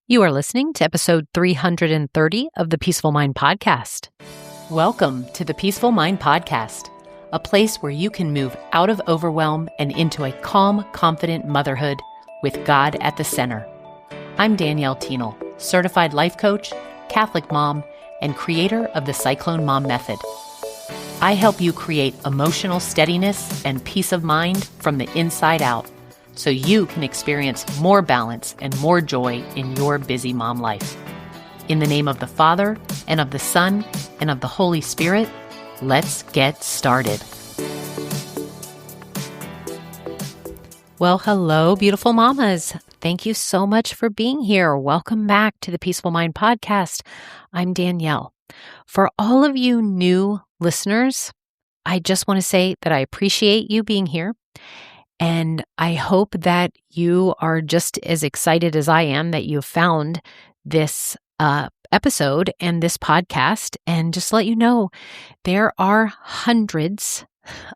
You are listening to episode 330 of the Peaceful Mind Podcast. Welcome to the Peaceful Mind Podcast, a place where you can move out of overwhelm and into a calm, confident motherhood with God at the center. I'm Danielle, certified life coach, Catholic mom, and creator of the Cyclone Mom Method. I help you create emotional steadiness and peace of mind from the inside out, so you can experience more balance and more joy in your busy mom life. In the name of the Father, and of the Son, and of the Holy Spirit, let's get started. Well, hello, beautiful mamas. Thank you so much for being here. Welcome back to the Peaceful Mind Podcast. I'm Danielle. For all of you new listeners, I just want to say that I appreciate you being here. And I hope that you are just as excited as I am that you found this episode and this podcast. And just let you know, there are hundreds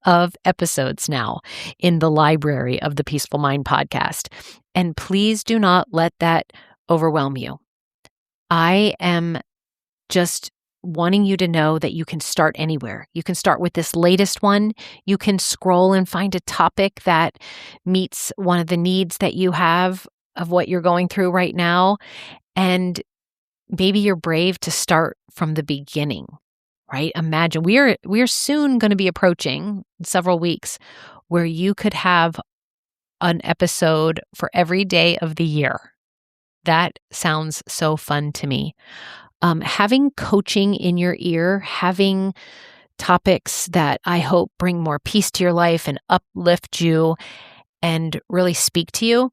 of episodes now in the library of the Peaceful Mind Podcast. And please do not let that overwhelm you. I am just wanting you to know that you can start anywhere. You can start with this latest one. You can scroll and find a topic that meets one of the needs that you have of what you're going through right now. And maybe you're brave to start from the beginning, right? Imagine we are soon going to be approaching several weeks where you could have an episode for every day of the year. That sounds so fun to me. Having coaching in your ear, having topics that I hope bring more peace to your life and uplift you and really speak to you.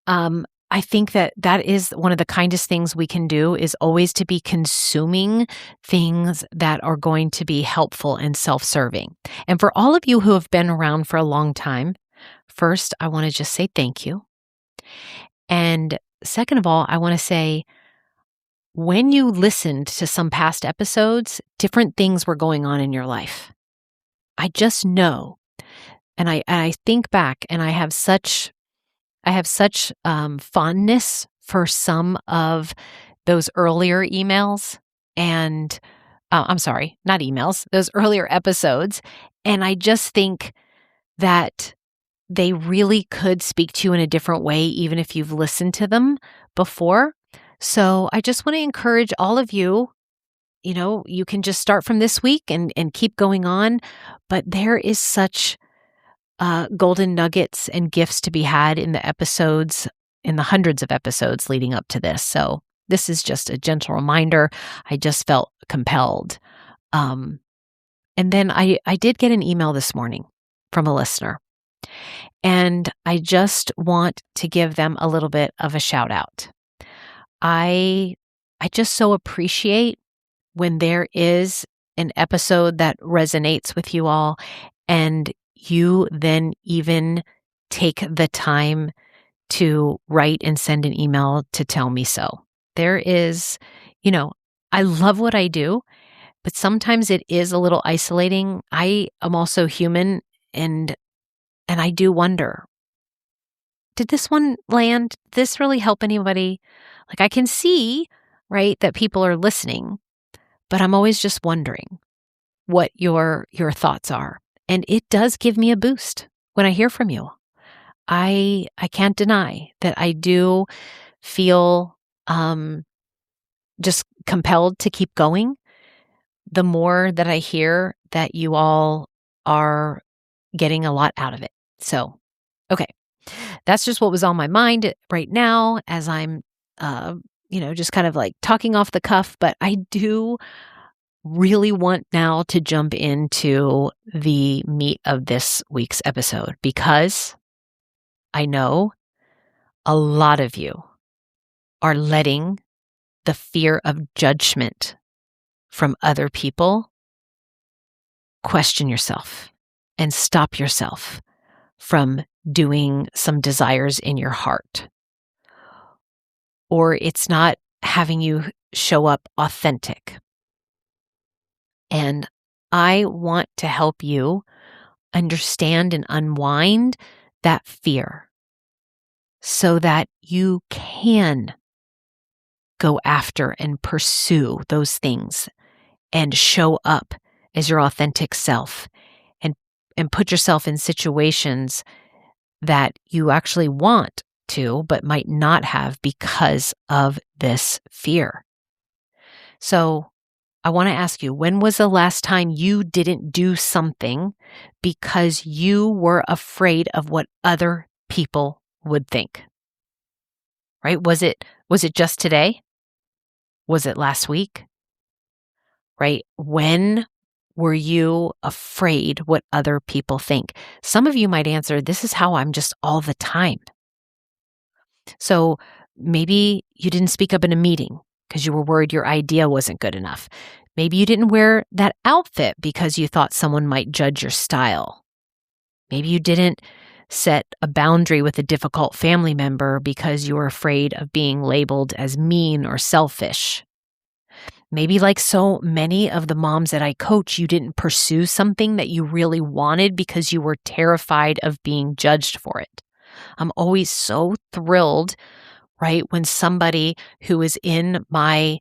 I think that is one of the kindest things we can do, is always to be consuming things that are going to be helpful and self-serving. And for all of you who have been around for a long time, first, I want to just say thank you. And second of all, I want to say, when you listened to some past episodes, different things were going on in your life. I just know, and I think back, and I have such fondness for some of those earlier emails, and I'm sorry, not emails, those earlier episodes, and I just think that they really could speak to you in a different way, even if you've listened to them before. So I just want to encourage all of you, you can just start from this week and keep going on, but there is such golden nuggets and gifts to be had in the episodes, in the hundreds of episodes leading up to this. So this is just a gentle reminder. I just felt compelled. And then I did get an email this morning from a listener, and I just want to give them a little bit of a shout out. I just so appreciate when there is an episode that resonates with you all, and you then even take the time to write and send an email to tell me so. There is, I love what I do, but sometimes it is a little isolating. I am also human, and I do wonder, did this one land? Did this really help anybody? Like, I can see, right, that people are listening, but I'm always just wondering what your thoughts are. And it does give me a boost when I hear from you. I can't deny that I do feel just compelled to keep going. The more that I hear that you all are getting a lot out of it. So, okay. That's just what was on my mind right now as I'm, just kind of like talking off the cuff. But I do really want now to jump into the meat of this week's episode, because I know a lot of you are letting the fear of judgment from other people question yourself and stop yourself from doing some desires in your heart. Or it's not having you show up authentic. And I want to help you understand and unwind that fear so that you can go after and pursue those things and show up as your authentic self and put yourself in situations that you actually want to, but might not have because of this fear. So I want to ask you, when was the last time you didn't do something because you were afraid of what other people would think? Right? Was it just today? Was it last week? Right? When were you afraid what other people think? Some of you might answer, this is how I'm just all the time. So maybe you didn't speak up in a meeting because you were worried your idea wasn't good enough. Maybe you didn't wear that outfit because you thought someone might judge your style. Maybe you didn't set a boundary with a difficult family member because you were afraid of being labeled as mean or selfish. Maybe, like so many of the moms that I coach, you didn't pursue something that you really wanted because you were terrified of being judged for it. I'm always so thrilled, right, when somebody who is in my,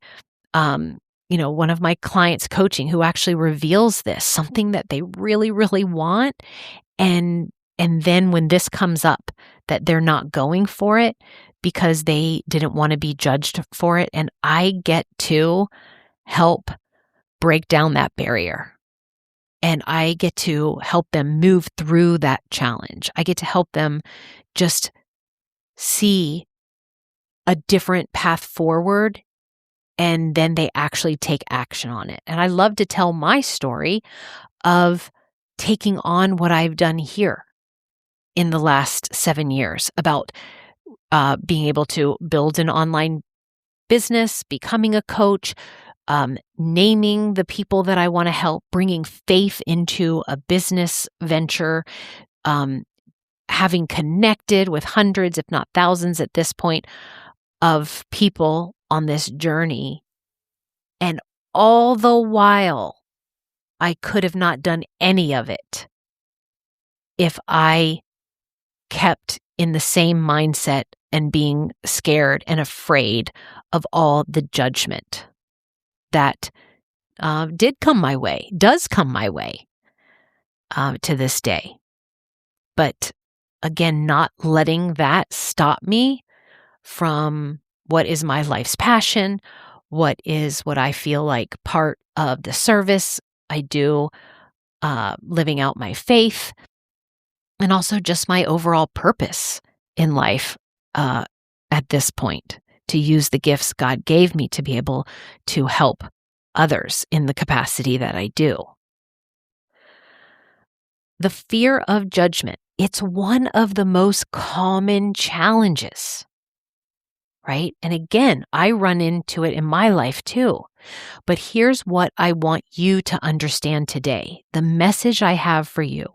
one of my clients coaching who actually reveals this, something that they really, really want. And then when this comes up, that they're not going for it because they didn't want to be judged for it. And I get to help break down that barrier. And I get to help them move through that challenge. I get to help them just see a different path forward, and then they actually take action on it. And I love to tell my story of taking on what I've done here in the last 7 years about being able to build an online business, becoming a coach, naming the people that I want to help, bringing faith into a business venture, having connected with hundreds, if not thousands at this point, of people on this journey. And all the while, I could have not done any of it if I kept in the same mindset and being scared and afraid of all the judgment that did come my way, does come my way to this day. But again, not letting that stop me from what is my life's passion, what I feel like part of the service I do, living out my faith, and also just my overall purpose in life at this point, to use the gifts God gave me to be able to help others in the capacity that I do. The fear of judgment, it's one of the most common challenges, right? And again, I run into it in my life too. But here's what I want you to understand today. The message I have for you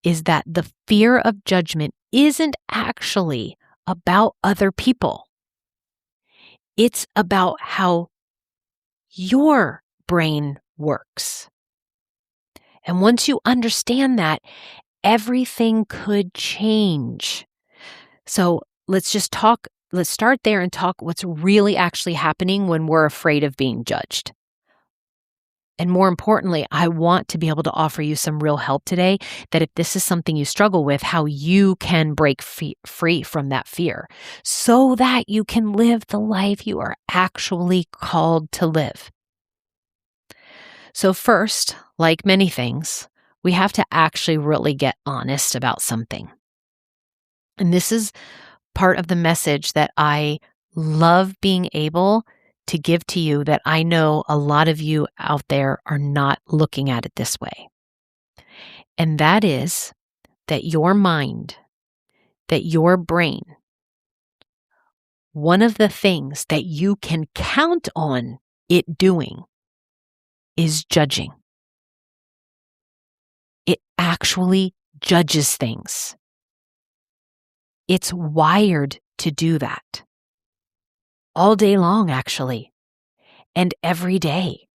is that the fear of judgment isn't actually about other people. It's about how your brain works. And once you understand that, everything could change. So let's start there and talk what's really actually happening when we're afraid of being judged. And more importantly, I want to be able to offer you some real help today, that if this is something you struggle with, how you can break free from that fear so that you can live the life you are actually called to live. So first, like many things, we have to actually really get honest about something. And this is part of the message that I love being able to give to you, that I know a lot of you out there are not looking at it this way. And that is that your mind, that your brain, one of the things that you can count on it doing is judging. It actually judges things. It's wired to do that. All day long, actually, and every day.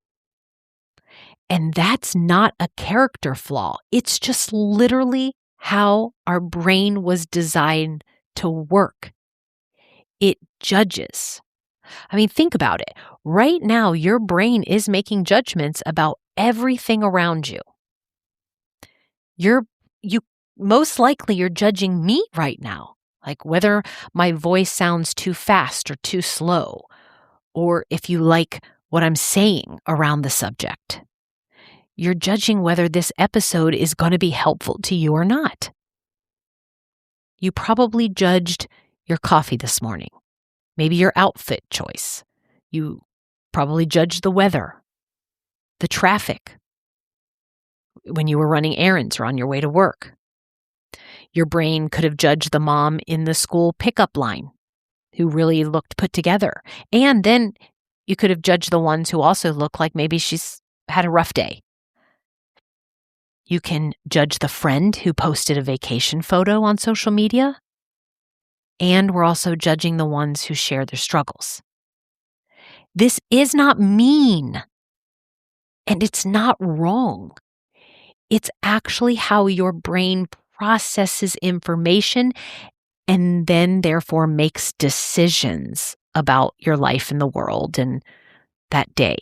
And that's not a character flaw. It's just literally how our brain was designed to work It judges. I mean, think about it. Right now, your brain is making judgments about everything around you. You most likely you're judging me right now, like whether my voice sounds too fast or too slow, or if you like what I'm saying around the subject. You're judging whether this episode is going to be helpful to you or not. You probably judged your coffee this morning, maybe your outfit choice. You probably judged the weather, the traffic, when you were running errands or on your way to work. Your brain could have judged the mom in the school pickup line who really looked put together. And then you could have judged the ones who also look like maybe she's had a rough day. You can judge the friend who posted a vacation photo on social media. And we're also judging the ones who share their struggles. This is not mean. And it's not wrong. It's actually how your brain processes information and then therefore makes decisions about your life in the world and that day.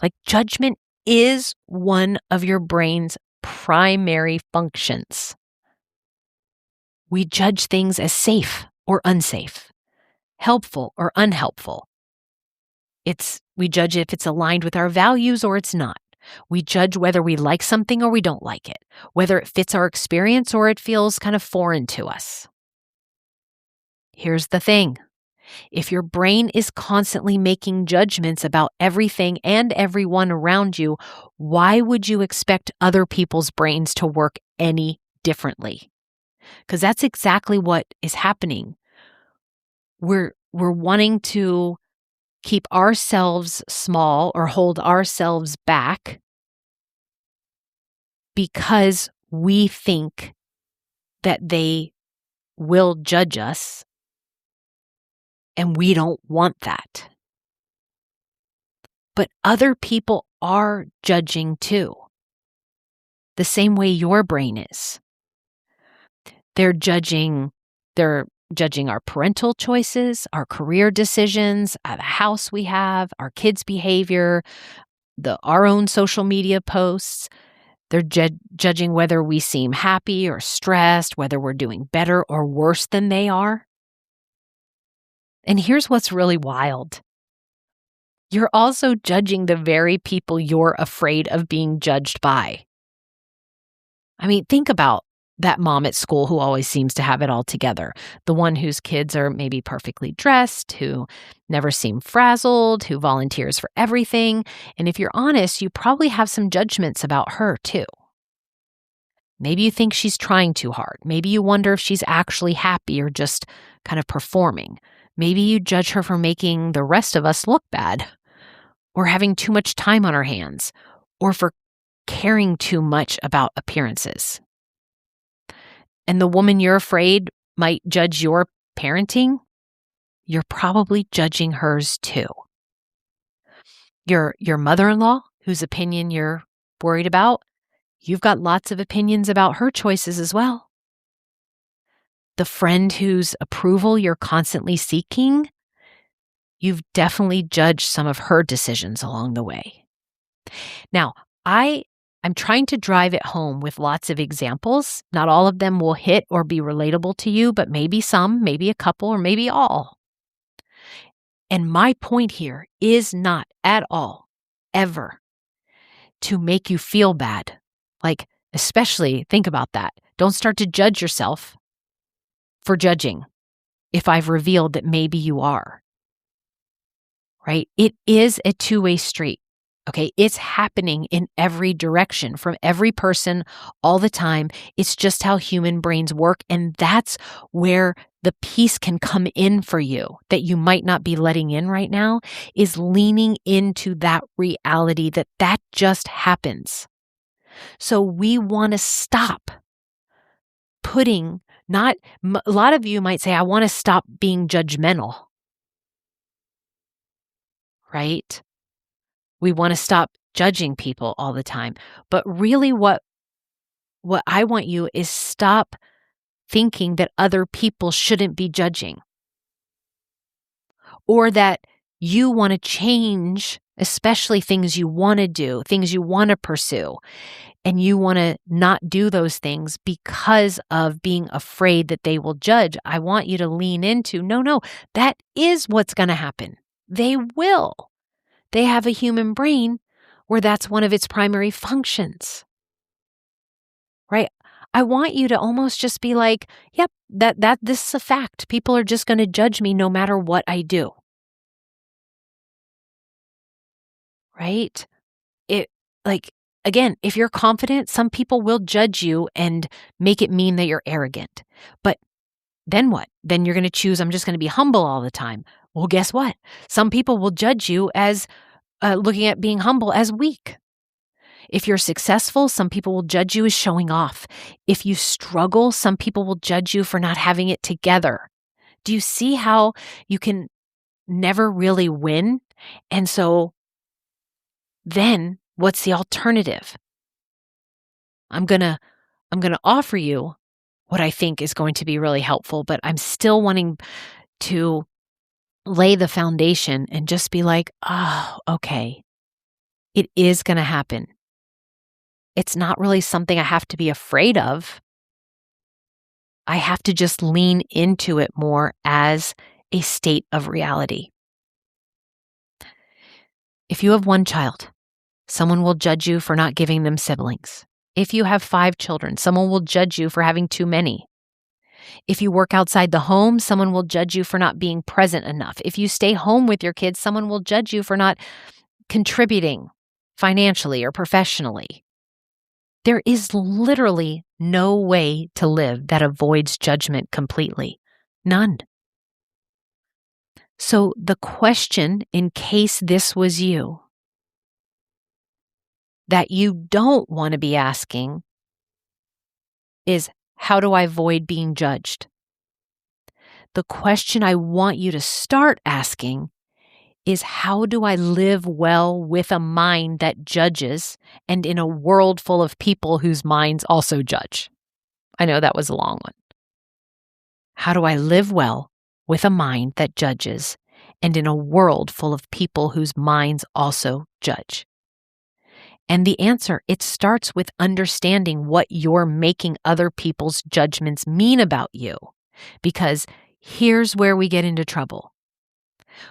Like judgment is one of your brain's primary functions. We judge things as safe or unsafe, helpful or unhelpful. We judge if it's aligned with our values or it's not. We judge whether we like something or we don't like it, whether it fits our experience or it feels kind of foreign to us. Here's the thing. If your brain is constantly making judgments about everything and everyone around you, why would you expect other people's brains to work any differently? Because that's exactly what is happening. We're wanting to keep ourselves small or hold ourselves back because we think that they will judge us, and we don't want that. But other people are judging too, the same way your brain is. They're judging our parental choices, our career decisions, the house we have, our kids' behavior, our own social media posts. They're judging whether we seem happy or stressed, whether we're doing better or worse than they are. And here's what's really wild. You're also judging the very people you're afraid of being judged by. I mean, think about that mom at school who always seems to have it all together. The one whose kids are maybe perfectly dressed, who never seem frazzled, who volunteers for everything. And if you're honest, you probably have some judgments about her too. Maybe you think she's trying too hard. Maybe you wonder if she's actually happy or just kind of performing. Maybe you judge her for making the rest of us look bad, or having too much time on her hands, or for caring too much about appearances. And the woman you're afraid might judge your parenting, you're probably judging hers too. Your mother-in-law, whose opinion you're worried about, you've got lots of opinions about her choices as well. The friend whose approval you're constantly seeking, you've definitely judged some of her decisions along the way. Now, I'm trying to drive it home with lots of examples. Not all of them will hit or be relatable to you, but maybe some, maybe a couple, or maybe all. And my point here is not at all, ever, to make you feel bad. Like, especially, think about that. Don't start to judge yourself for judging if I've revealed that maybe you are. Right? It is a two-way street. Okay, it's happening in every direction from every person all the time. It's just how human brains work. And that's where the peace can come in for you that you might not be letting in right now, is leaning into that reality that just happens. So we want to stop putting, a lot of you might say, I want to stop being judgmental, right? We want to stop judging people all the time. But really what I want you is stop thinking that other people shouldn't be judging. or that you want to change, especially things you want to do, things you want to pursue, and you want to not do those things because of being afraid that they will judge, I want you to lean into, no, that is what's going to happen. They will. They have a human brain where that's one of its primary functions, right? I want you to almost just be like, yep, this is a fact. People are just going to judge me no matter what I do. Right? Again, if you're confident, some people will judge you and make it mean that you're arrogant. But then what? Then you're going to choose, I'm just going to be humble all the time. Well, guess what? Some people will judge you as looking at being humble as weak. If you're successful, some people will judge you as showing off. If you struggle, some people will judge you for not having it together. Do you see how you can never really win? And so then what's the alternative? I'm going to offer you what I think is going to be really helpful, but I'm still wanting to lay the foundation and just be like, oh, okay, it is going to happen. It's not really something I have to be afraid of. I have to just lean into it more as a state of reality. If you have one child, someone will judge you for not giving them siblings. If you have 5 children, someone will judge you for having too many. If you work outside the home, someone will judge you for not being present enough. If you stay home with your kids, someone will judge you for not contributing financially or professionally. There is literally no way to live that avoids judgment completely. None. So the question, in case this was you, that you don't want to be asking is, how do I avoid being judged? The question I want you to start asking is, how do I live well with a mind that judges and in a world full of people whose minds also judge? I know that was a long one. How do I live well with a mind that judges and in a world full of people whose minds also judge? And the answer, it starts with understanding what you're making other people's judgments mean about you. Because here's where we get into trouble.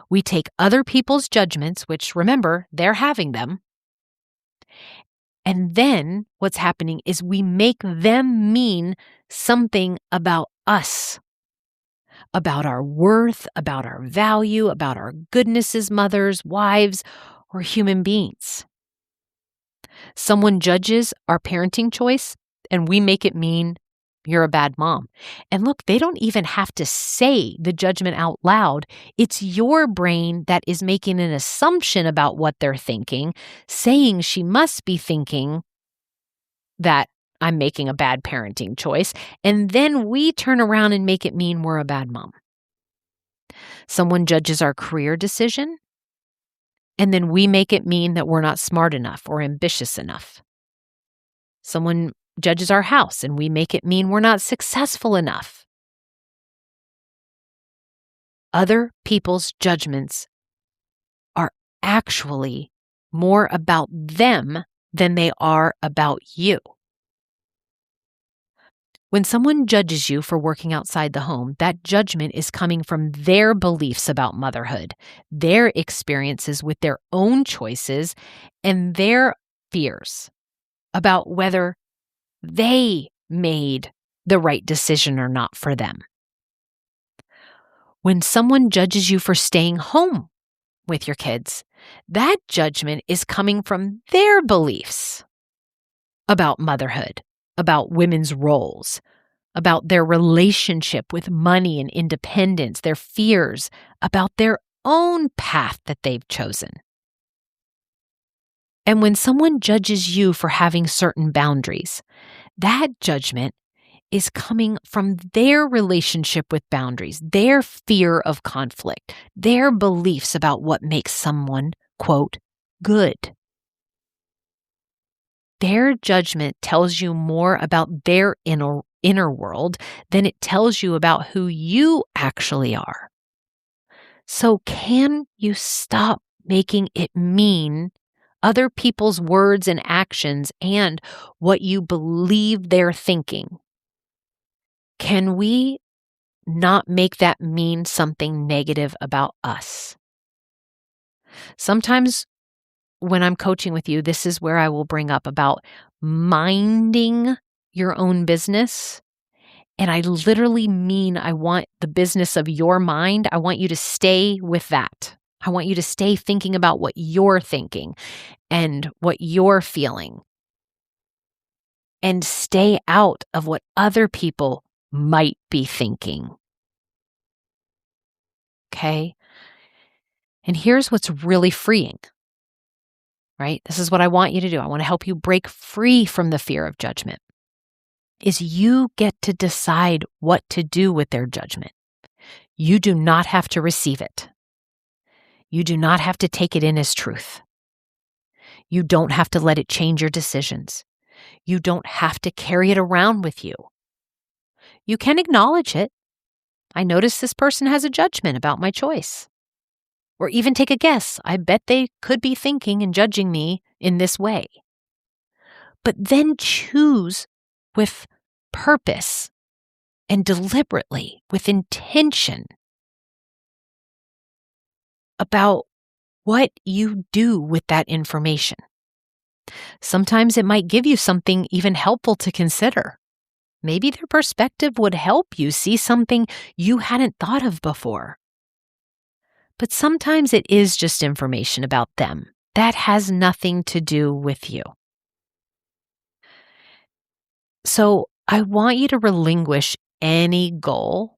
We take other people's judgments, which remember, they're having them, and then what's happening is we make them mean something about us, about our worth, about our value, about our goodness as mothers, wives, or human beings. Someone judges our parenting choice, and we make it mean you're a bad mom. And look, they don't even have to say the judgment out loud. It's your brain that is making an assumption about what they're thinking, saying she must be thinking that I'm making a bad parenting choice. And then we turn around and make it mean we're a bad mom. Someone judges our career decision, and then we make it mean that we're not smart enough or ambitious enough. Someone judges our house, and we make it mean we're not successful enough. Other people's judgments are actually more about them than they are about you. When someone judges you for working outside the home, that judgment is coming from their beliefs about motherhood, their experiences with their own choices, and their fears about whether they made the right decision or not for them. When someone judges you for staying home with your kids, that judgment is coming from their beliefs about motherhood, about women's roles, about their relationship with money and independence, their fears about their own path that they've chosen. And when someone judges you for having certain boundaries, that judgment is coming from their relationship with boundaries, their fear of conflict, their beliefs about what makes someone, quote, good. Their judgment tells you more about their inner world than it tells you about who you actually are. So can you stop making it mean other people's words and actions and what you believe they're thinking? Can we not make that mean something negative about us? Sometimes when I'm coaching with you, this is where I will bring up about minding your own business. And I literally mean I want the business of your mind. I want you to stay with that. I want you to stay thinking about what you're thinking and what you're feeling and stay out of what other people might be thinking. Okay? And here's what's really freeing, right? This is what I want you to do. I want to help you break free from the fear of judgment. Is you get to decide what to do with their judgment. You do not have to receive it. You do not have to take it in as truth. You don't have to let it change your decisions. You don't have to carry it around with you. You can acknowledge it. I notice this person has a judgment about my choice. Or even take a guess. I bet they could be thinking and judging me in this way. But then choose with purpose and deliberately, with intention, about what you do with that information. Sometimes it might give you something even helpful to consider. Maybe their perspective would help you see something you hadn't thought of before. But sometimes it is just information about them. That has nothing to do with you. So I want you to relinquish any goal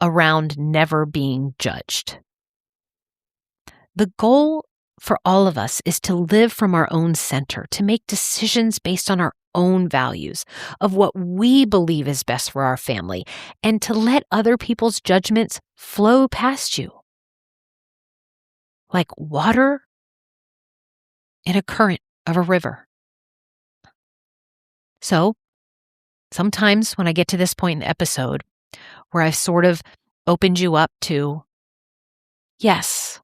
around never being judged. The goal for all of us is to live from our own center, to make decisions based on our own values of what we believe is best for our family, and to let other people's judgments flow past you like water in a current of a river. So sometimes when I get to this point in the episode where I've sort of opened you up to, yes,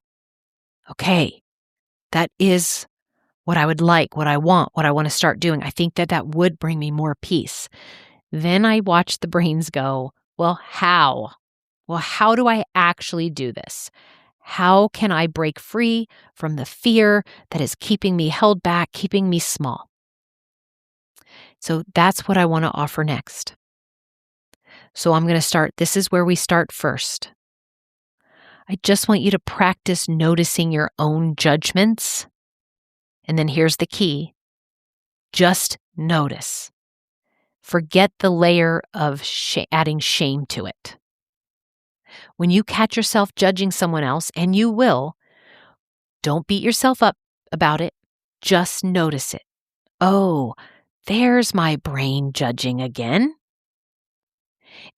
okay, that is what I would like, what I want to start doing. I think that would bring me more peace. Then I watch the brains go, well, how? Well, how do I actually do this? How can I break free from the fear that is keeping me held back, keeping me small? So that's what I want to offer next. So I'm going to start. This is where we start first. I just want you to practice noticing your own judgments. And then here's the key. Just notice. Forget the layer of adding shame to it. When you catch yourself judging someone else, and you will, don't beat yourself up about it. Just notice it. Oh, there's my brain judging again.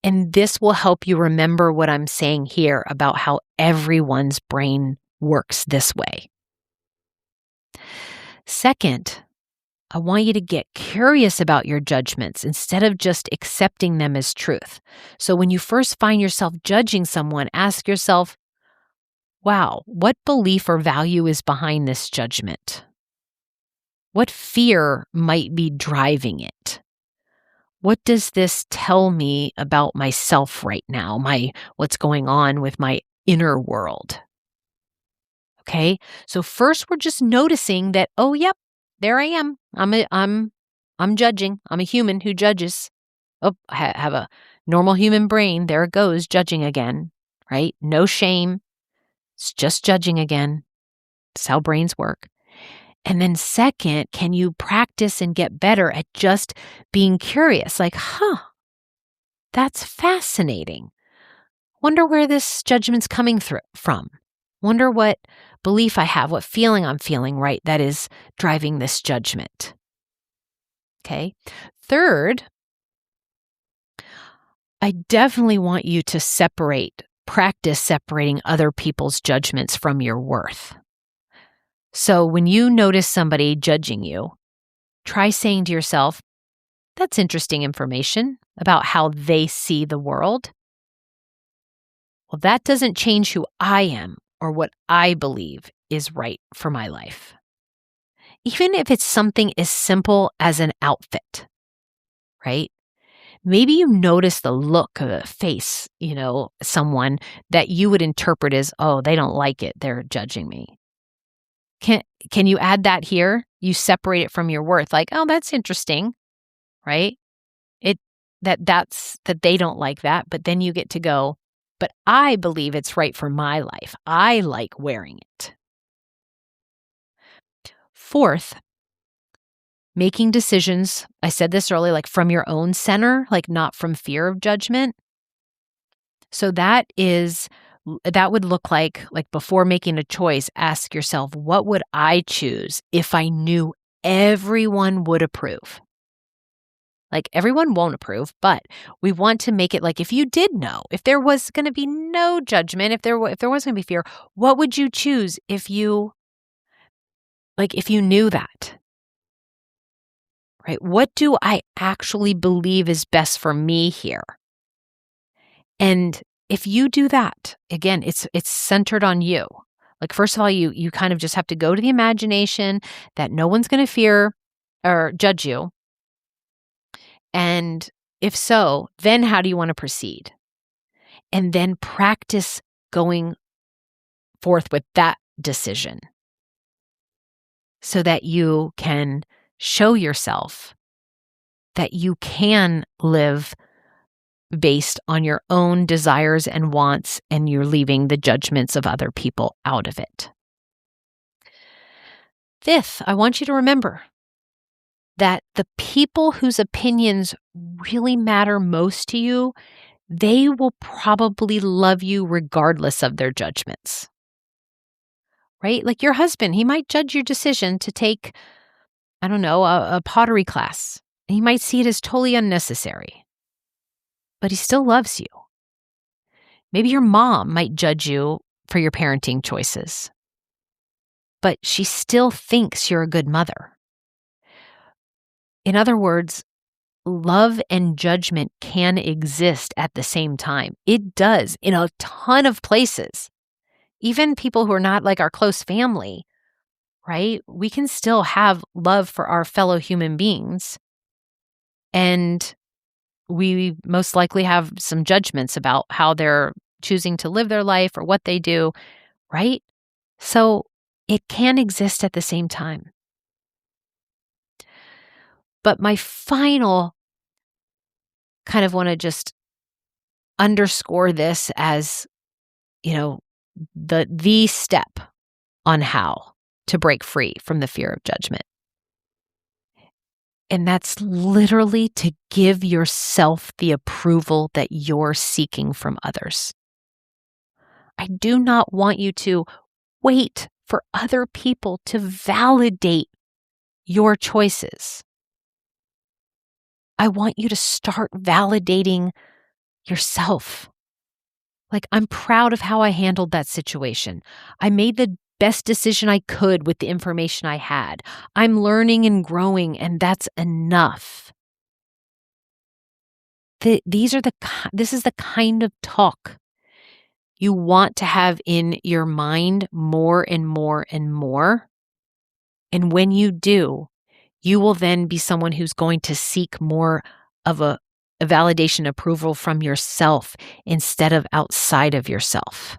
And this will help you remember what I'm saying here about how everyone's brain works this way. Second, I want you to get curious about your judgments instead of just accepting them as truth. So when you first find yourself judging someone, ask yourself, wow, what belief or value is behind this judgment? What fear might be driving it? What does this tell me about myself right now? What's going on with my inner world? Okay? So first we're just noticing that, oh, yep, there I am. I'm judging. I'm a human who judges. Oh, I have a normal human brain. There it goes, judging again, right? No shame. It's just judging again. It's how brains work. And then second, can you practice and get better at just being curious? Like, that's fascinating. Wonder where this judgment's coming from. Wonder what belief I have, what feeling I'm feeling, right, that is driving this judgment. Okay. Third, I definitely want you to practice separating other people's judgments from your worth. So when you notice somebody judging you, try saying to yourself, that's interesting information about how they see the world. Well, that doesn't change who I am or what I believe is right for my life. Even if it's something as simple as an outfit, right? Maybe you notice the look of a face, someone that you would interpret as, oh, they don't like it. They're judging me. Can you add that here? You separate it from your worth. Like, oh, that's interesting, right? That they don't like that, but then you get to go, but I believe it's right for my life. I like wearing it. Fourth, making decisions, I said this earlier, like from your own center, like not from fear of judgment. So that would look like before making a choice, ask yourself, what would I choose if I knew everyone would approve? Like everyone won't approve, but we want to make it like if you did know, if there was going to be no judgment, if there was going to be fear, what would you choose if you knew that? Right? What do I actually believe is best for me here? And if you do that, again, it's centered on you. Like first of all, you kind of just have to go to the imagination that no one's going to fear or judge you. And if so, then how do you want to proceed? And then practice going forth with that decision so that you can show yourself that you can live based on your own desires and wants, and you're leaving the judgments of other people out of it. Fifth, I want you to remember that the people whose opinions really matter most to you, they will probably love you regardless of their judgments. Right? Like your husband, he might judge your decision to take, I don't know, a pottery class. He might see it as totally unnecessary, but he still loves you. Maybe your mom might judge you for your parenting choices, but she still thinks you're a good mother. In other words, love and judgment can exist at the same time. It does in a ton of places. Even people who are not like our close family, right? We can still have love for our fellow human beings. And we most likely have some judgments about how they're choosing to live their life or what they do, right? So it can exist at the same time. But my final kind of want to just underscore this as, the step on how to break free from the fear of judgment. And that's literally to give yourself the approval that you're seeking from others. I do not want you to wait for other people to validate your choices. I want you to start validating yourself. Like, I'm proud of how I handled that situation. I made the best decision I could with the information I had. I'm learning and growing, and that's enough. This is the kind of talk you want to have in your mind more and more and more. And when you do, you will then be someone who's going to seek more of a validation approval from yourself instead of outside of yourself.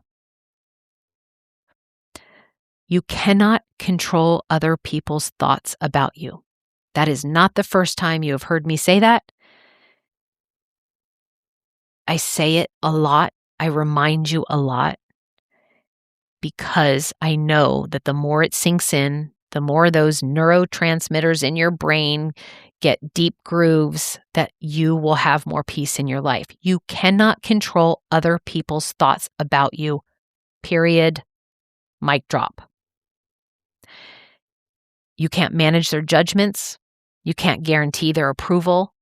You cannot control other people's thoughts about you. That is not the first time you have heard me say that. I say it a lot. I remind you a lot because I know that the more it sinks in, the more those neurotransmitters in your brain get deep grooves, that you will have more peace in your life. You cannot control other people's thoughts about you, period. Mic drop. You can't manage their judgments. You can't guarantee their approval.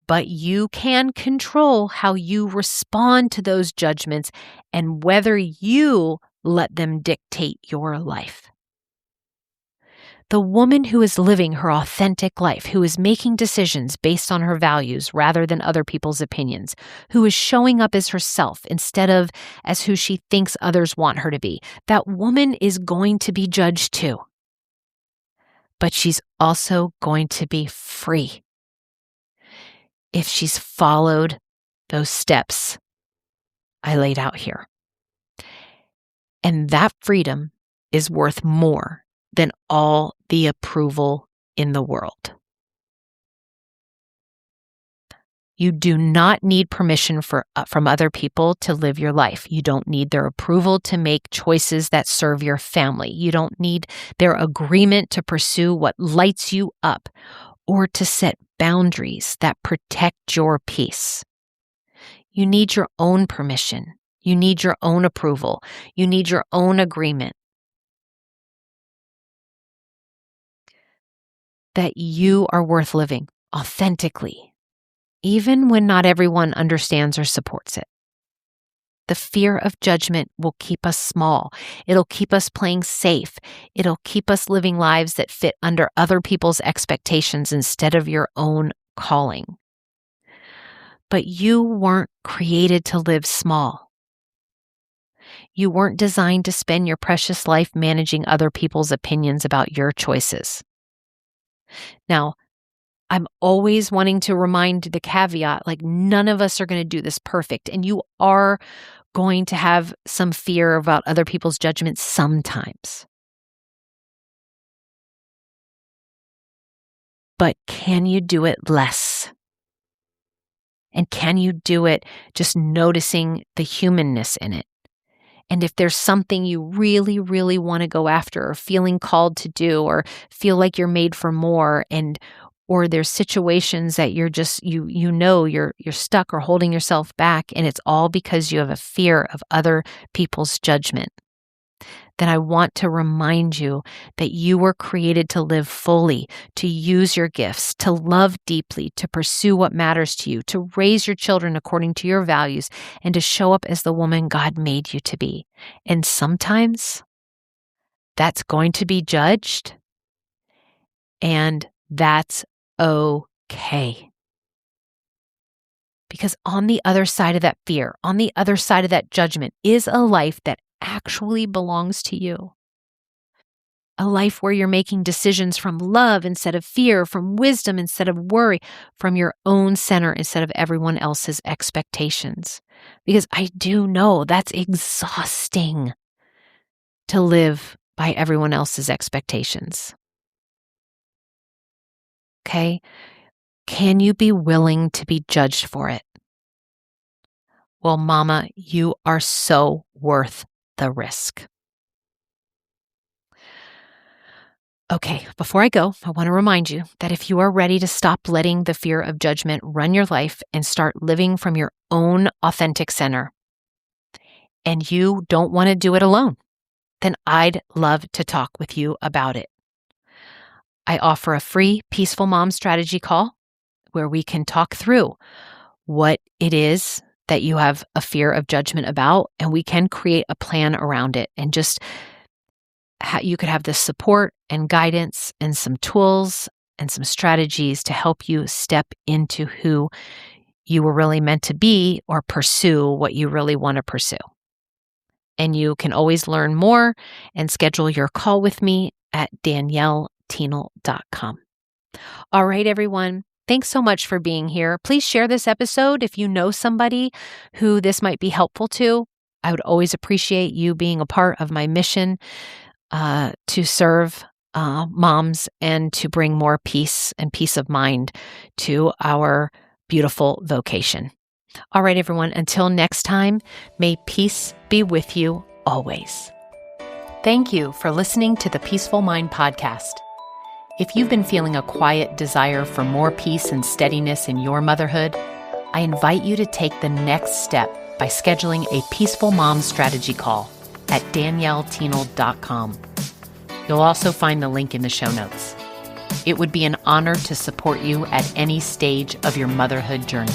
But you can control how you respond to those judgments and whether you let them dictate your life. The woman who is living her authentic life, who is making decisions based on her values rather than other people's opinions, who is showing up as herself instead of as who she thinks others want her to be, that woman is going to be judged too. But she's also going to be free if she's followed those steps I laid out here. And that freedom is worth more than all the approval in the world. You do not need permission from other people to live your life. You don't need their approval to make choices that serve your family. You don't need their agreement to pursue what lights you up or to set boundaries that protect your peace. You need your own permission. You need your own approval. You need your own agreement. That you are worth living authentically, even when not everyone understands or supports it. The fear of judgment will keep us small. It'll keep us playing safe. It'll keep us living lives that fit under other people's expectations instead of your own calling. But you weren't created to live small. You weren't designed to spend your precious life managing other people's opinions about your choices. Now, I'm always wanting to remind the caveat, like none of us are going to do this perfect, and you are going to have some fear about other people's judgments sometimes. But can you do it less? And can you do it just noticing the humanness in it? And if there's something you really, really want to go after or feeling called to do or feel like you're made for more or there's situations that you're just, you're stuck or holding yourself back and it's all because you have a fear of other people's judgment, then I want to remind you that you were created to live fully, to use your gifts, to love deeply, to pursue what matters to you, to raise your children according to your values, and to show up as the woman God made you to be. And sometimes that's going to be judged, and that's okay. Because on the other side of that fear, on the other side of that judgment is a life that actually belongs to you. A life where you're making decisions from love instead of fear, from wisdom instead of worry, from your own center instead of everyone else's expectations. Because I do know that's exhausting to live by everyone else's expectations. Okay? Can you be willing to be judged for it? Well, Mama, you are so worth the risk. Okay, before I go, I want to remind you that if you are ready to stop letting the fear of judgment run your life and start living from your own authentic center, and you don't want to do it alone, then I'd love to talk with you about it. I offer a free Peaceful Mom strategy call where we can talk through what it is that you have a fear of judgment about, and we can create a plan around it and just you could have the support and guidance and some tools and some strategies to help you step into who you were really meant to be or pursue what you really want to pursue. And you can always learn more and schedule your call with me at danielleteenel.com. All right, everyone. Thanks so much for being here. Please share this episode if you know somebody who this might be helpful to. I would always appreciate you being a part of my mission to serve moms and to bring more peace and peace of mind to our beautiful vocation. All right, everyone, until next time, may peace be with you always. Thank you for listening to the Peaceful Mind podcast. If you've been feeling a quiet desire for more peace and steadiness in your motherhood, I invite you to take the next step by scheduling a Peaceful Mom strategy call at danielleteenel.com. You'll also find the link in the show notes. It would be an honor to support you at any stage of your motherhood journey.